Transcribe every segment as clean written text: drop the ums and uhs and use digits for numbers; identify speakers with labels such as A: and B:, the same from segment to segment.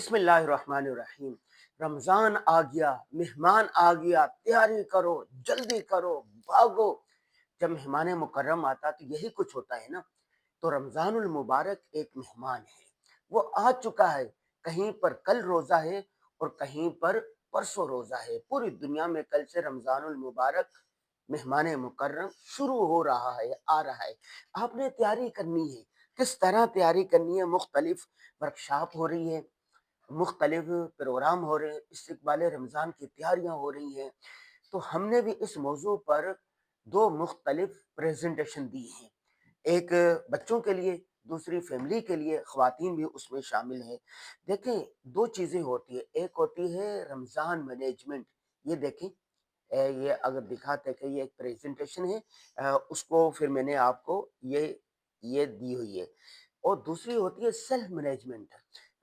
A: बिस्मिल्लाहिर्रहमानिर्रहीम। रमजान आ गया, मेहमान आ गया, तैयारी करो, जल्दी करो, भागो। जब मेहमान मुकर्रम आता तो यही कुछ होता है ना। तो रमजानुल मुबारक एक मेहमान है, वो आ चुका है। कहीं पर कल रोजा है और कहीं पर परसों रोजा है। पूरी दुनिया में कल से रमजानुल मुबारक मेहमान मुकर्रम शुरू हो रहा है, आ रहा है। आपने तैयारी करनी है। किस तरह तैयारी करनी है? मुख्तलिफ वर्कशॉप हो रही है, मुख्तलिफ प्रोग्राम हो रहे हैं, इस्तकबाल रमज़ान की तैयारियां हो रही हैं। तो हमने भी इस मौजू पर दो मुख्तलिफ प्रेजेंटेशन दी हैं। एक बच्चों के लिए, दूसरी फैमिली के लिए, ख्वातीन भी उसमें शामिल है। देखें, दो चीज़ें होती है। एक होती है रमज़ान मैनेजमेंट। ये देखें, ये अगर दिखाते कि ये एक प्रेजेंटेशन है, उसको फिर मैंने आपको ये दी हुई है। और दूसरी होती है सेल्फ मैनेजमेंट।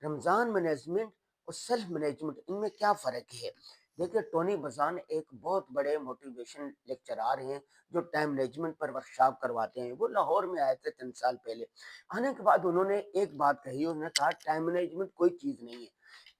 A: रमज़ान मैनेजमेंट और सेल्फ मैनेजमेंट, इनमें क्या फ़र्क है? देखिए, टोनी बजान एक बहुत बड़े मोटिवेशन लेक्चरार हैं जो टाइम मैनेजमेंट पर वर्कशॉप करवाते हैं। वो लाहौर में आए थे 3 साल पहले। आने के बाद उन्होंने एक बात कही, उन्होंने कहा टाइम मैनेजमेंट कोई चीज़ नहीं है,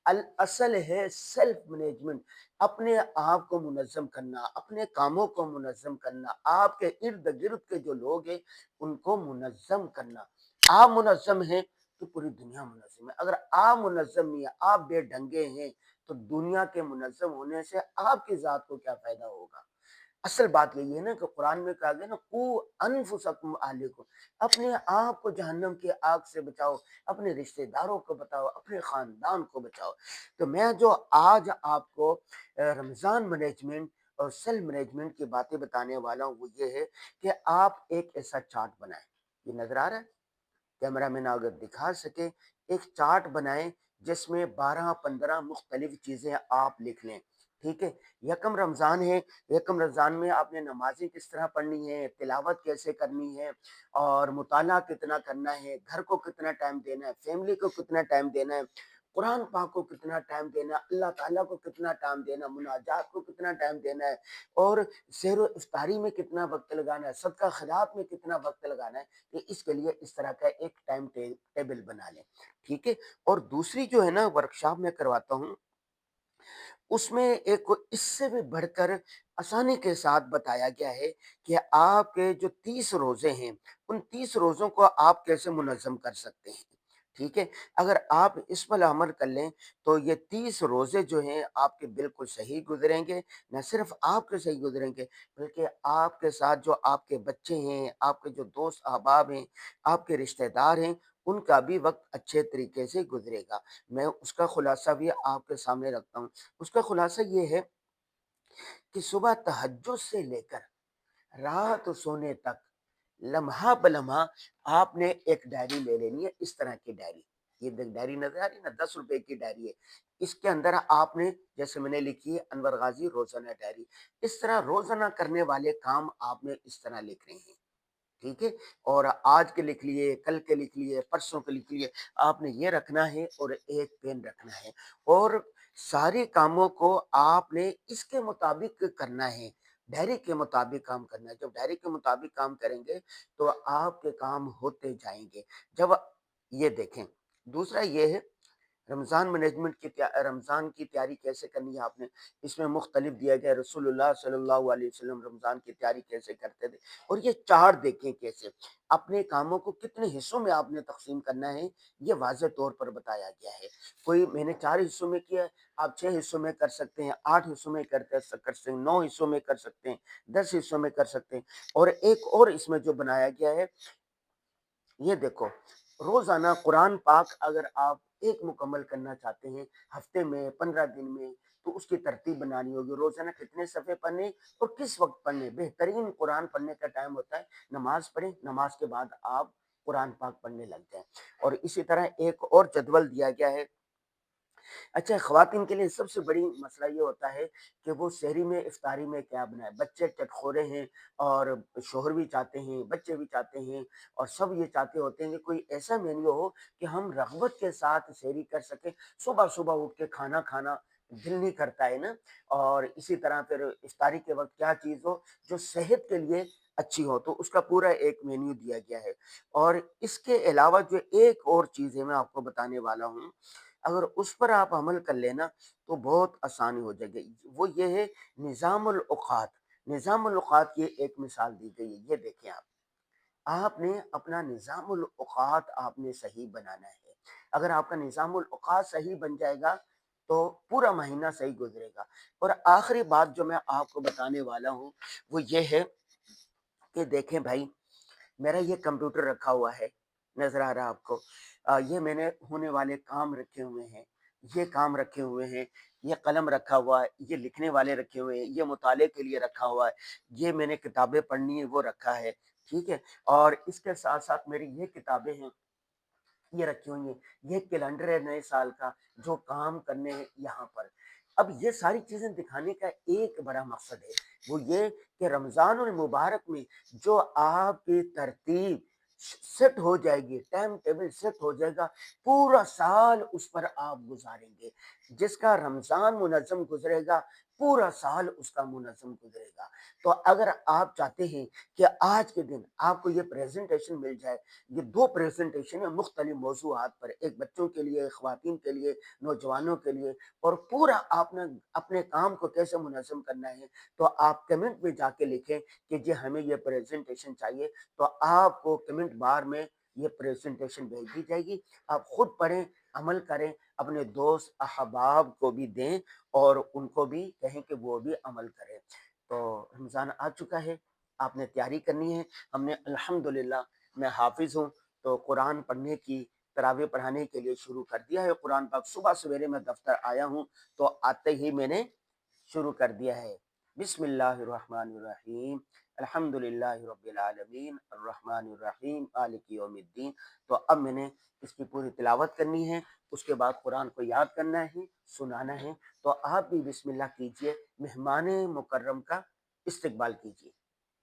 A: अल असल है सेल्फ मैनेजमेंट। अपने आप को मुनज़्ज़म करना, अपने कामों को मुनज़्ज़म करना, आपके इर्द गिर्द के जो लोग हैं उनको मुनज़्ज़म करना। आप मुनज़्ज़म हैं तो पूरी दुनिया मुनज़्ज़म है। अगर आप मुनज़्ज़म नहीं है, आप बेढंगे हैं, तो दुनिया के मुनज़्ज़म होने से आपकी ज़ात को क्या फ़ायदा होगा? असल बात यही है ना कि कुरान में कहा गया ना, कू अनफुसकुम अहलिकुम, अपने आप को जहन्नम की आग से बचाओ, अपने रिश्तेदारों को बचाओ, अपने खानदान को बचाओ। तो मैं जो आज आपको रमज़ान मैनेजमेंट और सेल्फ मैनेजमेंट की बातें बताने वाला हूँ, वो ये है कि आप एक ऐसा चार्ट बनाएं। ये नजर आ रहा है? कैमरा मैन अगर दिखा सके, एक चार्ट बनाएं जिसमें 12-15 मुख्तलिफ चीज़ें आप लिख लें। ठीक है? यकम रमज़ान है, यकम रमज़ान में आपने नमाज़ें किस तरह पढ़नी है, तिलावत कैसे करनी है, और मुताला कितना करना है, घर को कितना टाइम देना है, फैमिली को कितना टाइम देना है, कुरान पाक को कितना टाइम देना है, अल्लाह ताला को कितना टाइम देना, मुनाजात को कितना टाइम देना है, और सहर व इफ्तारी में कितना वक्त लगाना है, सदका खैरात में कितना वक्त लगाना है। कि इसके लिए इस तरह का एक टेबल बना लें। ठीक है? और दूसरी जो है ना वर्कशॉप में करवाता हूँ, उसमें एक इससे भी बढ़कर आसानी के साथ बताया गया है कि आपके जो 30 रोज़े हैं, उन 30 रोज़ों को आप कैसे मुनज़्ज़म कर सकते हैं। ठीक है? अगर आप इस पर अमल कर लें, तो ये 30 रोज़े जो हैं आपके बिल्कुल सही गुज़रेंगे। न सिर्फ़ आपके सही गुज़रेंगे, बल्कि आपके साथ जो आपके बच्चे हैं, आपके जो दोस्त अहबाब हैं, आपके रिश्तेदार हैं, उनका भी वक़्त अच्छे तरीके से गुज़रेगा। मैं उसका खुलासा भी आपके सामने रखता हूँ। उसका खुलासा ये है कि सुबह तहज्जुद से लेकर रात सोने तक, लम्हा बलम्हा आपने एक डायरी ले लेनी है, इस तरह की डायरी। ये डायरी नजर आ रही है ना, 10 रुपए की डायरी है। इसके अंदर आपने, जैसे मैंने लिखी है अनवर गाजी रोजाना डायरी, इस तरह रोजाना करने वाले काम आपने इस तरह लिख रहे हैं। ठीक है? और आज के लिख लिए, कल के लिख लिए, परसों के लिख लिए, आपने ये रखना है और एक पेन रखना है। और सारे कामों को आपने इसके मुताबिक करना है, डायरी के मुताबिक काम करना है। जब डायरी के मुताबिक काम करेंगे तो आपके काम होते जाएंगे। जब ये देखें, दूसरा ये है रमज़ान मैनेजमेंट की रमज़ान की तैयारी कैसे करनी है आपने, इसमें मुख्तलिफ दिया गया। रसूलुल्लाह सल्लल्लाहु अलैहि वसल्लम रमज़ान की तैयारी कैसे करते थे, और ये चार्ट देखें कैसे अपने कामों को कितने हिस्सों में आपने तकसीम करना है, ये वाज़ेह तौर पर बताया गया है। कोई मैंने 4 हिस्सों में किया है, आप 6 हिस्सों में कर सकते हैं, 8 हिस्सों में कर सकते हैं, 9 हिस्सों में कर सकते हैं, 10 हिस्सों में कर सकते हैं। और एक और इसमें जो बनाया गया है, ये देखो, रोजाना कुरान पाक अगर आप एक मुकम्मल करना चाहते हैं, हफ्ते में, 15 दिन में, तो उसकी तरतीब बनानी होगी। रोजाना कितने सफ़े पढ़ने और किस वक्त पढ़ने। बेहतरीन कुरान पढ़ने का टाइम होता है नमाज पढ़ें, नमाज के बाद आप कुरान पाक पढ़ने लग जाएं। और इसी तरह एक और जदवल दिया गया है। अच्छा, ख़वातीन के लिए सबसे बड़ी मसला ये होता है कि वो सहरी में, इफ्तारी में क्या बनाए। बच्चे चटखोरे हैं, और शोहर भी चाहते हैं, बच्चे भी चाहते हैं, और सब ये चाहते होते हैं कि कोई ऐसा मेन्यू हो कि हम रग़बत के साथ सहरी कर सकें। सुबह-सुबह उठ के खाना खाना दिल नहीं करता है ना। और इसी तरह फिर इफ्तारी के वक़्त क्या चीज़ हो जो सेहत के लिए अच्छी हो, तो उसका पूरा एक मेन्यू दिया गया है। और इसके अलावा जो एक और चीज़ है मैं आपको बताने वाला हूँ, اگر اس پر آپ عمل کر لینا تو بہت آسانی ہو جائے گی۔ وہ یہ ہے نظام الاوقات۔ نظام الاوقات کی ایک مثال دی گئی ہے، یہ دیکھیں آپ نے اپنا نظام الاوقات آپ نے صحیح بنانا ہے۔ اگر آپ کا نظام الاوقات صحیح بن جائے گا تو پورا مہینہ صحیح گزرے گا۔ اور آخری بات جو میں آپ کو بتانے والا ہوں وہ یہ ہے کہ دیکھیں بھائی، میرا یہ کمپیوٹر رکھا ہوا ہے، نظر آ رہا آپ کو، یہ میں نے ہونے والے کام رکھے ہوئے ہیں، یہ کام رکھے ہوئے ہیں، یہ قلم رکھا ہوا ہے، یہ لکھنے والے رکھے ہوئے ہیں، یہ مطالعے کے لیے رکھا ہوا ہے، یہ میں نے کتابیں پڑھنی ہے وہ رکھا ہے، ٹھیک ہے۔ اور اس کے ساتھ ساتھ میری یہ کتابیں ہیں، یہ رکھی ہوئی ہیں، یہ کیلنڈر ہے نئے سال کا، جو کام کرنے ہیں یہاں پر۔ اب یہ ساری چیزیں دکھانے کا ایک بڑا مقصد ہے، وہ یہ کہ رمضان المبارک میں جو آپ کی ترتیب سیٹ ہو جائے گی، ٹائم ٹیبل سیٹ ہو جائے گا، پورا سال اس پر آپ گزاریں گے۔ جس کا رمضان منظم گزرے گا پورا سال اس کا منظم گزرے گا۔ تو اگر آپ چاہتے ہیں کہ آج کے دن آپ کو یہ پریزنٹیشن مل جائے، یہ 2 پریزنٹیشن ہیں مختلف موضوعات پر، ایک بچوں کے لیے، ایک خواتین کے لیے، نوجوانوں کے لیے، اور پورا آپ نے اپنے کام کو کیسے منظم کرنا ہے، تو آپ کمنٹ میں جا کے لکھیں کہ جی ہمیں یہ پریزنٹیشن چاہیے، تو آپ کو کمنٹ بار میں یہ پریزنٹیشن بھیج دی جائے گی۔ آپ خود پڑھیں، عمل کریں، اپنے دوست احباب کو بھی دیں اور ان کو بھی کہیں کہ وہ بھی عمل کریں۔ تو رمضان آ چکا ہے، آپ نے تیاری کرنی ہے۔ ہم نے الحمدللہ، میں حافظ ہوں تو قرآن پڑھنے کی، تراویح پڑھانے کے لیے شروع کر دیا ہے قرآن پاک۔ صبح سویرے میں دفتر آیا ہوں تو آتے ہی میں نے شروع کر دیا ہے۔ بسم اللہ الرحمن الرحیم، الحمد للہ رب العالمین الرحمن الرحیم مالک یوم الدین۔ تو اب میں نے اس کی پوری تلاوت کرنی ہے، اس کے بعد قرآن کو یاد کرنا ہے، سنانا ہے۔ تو آپ بھی بسم اللہ کیجئے، مہمان مکرم کا استقبال کیجئے۔